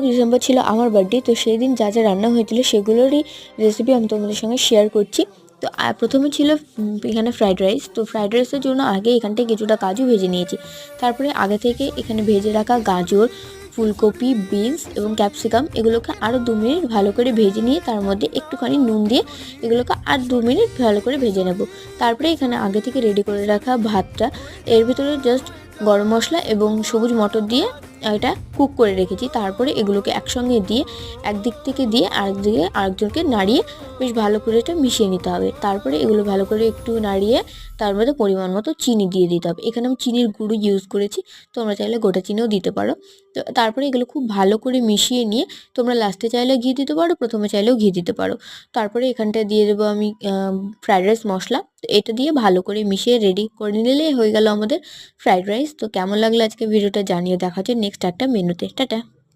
December ছিল আমার birthday. তো সেই দিন যা যা রান্না হয়েছিল সেগুলোরই রেসিপি আমি তোমাদের সঙ্গে শেয়ার করছি। তো প্রথমে ছিল এখানে ফ্রাইড রাইস। তো ফ্রাইড রাইসের জন্য আগে এখান থেকে কিছুটা কাজু ভেজে নিয়েছি। তারপরে আগে থেকে এখানে ভেজে রাখা গাজর, ফুলকপি, বিনস এবং ক্যাপসিকাম এগুলোকে আরও 2 মিনিট ভালো করে ভেজে নিয়ে তার মধ্যে একটুখানি নুন দিয়ে এগুলোকে আর 2 মিনিট ভালো করে ভেজে নেব। তারপরে এখানে আগে থেকে রেডি করে রাখা ভাতটা, এর ভিতরে জাস্ট গরম মশলা এবং সবুজ মটর দিয়ে এটা কুক করে রেখেছি। তারপরে এগুলোকে একসঙ্গে দিয়ে একদিক থেকে দিয়ে আরেকজনকে নাড়িয়ে বেশ ভালো করে এটা মিশিয়ে নিতে হবে। তারপরে এগুলো ভালো করে একটু নাড়িয়ে তার মধ্যে পরিমাণ মতো চিনি দিয়ে দিতে হবে। এখানে আমি চিনির গুঁড়ো ইউজ করেছি, তোমরা চাইলে গোটা চিনিও দিতে পারো। তো তারপরে এগুলো খুব ভালো করে মিশিয়ে নিয়ে তোমরা লাস্টে চাইলে ঘি দিতে পারো, প্রথমে চাইলেও ঘি দিতে পারো। তারপরে এখানটায় দিয়ে দেবো আমি ফ্রাইড রাইস মশলা। তো এটা দিয়ে ভালো করে মিশিয়ে রেডি করে নিলেই হয়ে গেল আমাদের ফ্রাইড রাইস। তো কেমন লাগলো আজকে ভিডিওটা জানিয়ে, দেখা হচ্ছে নেক্সট একটা মেনুতে। টাটা।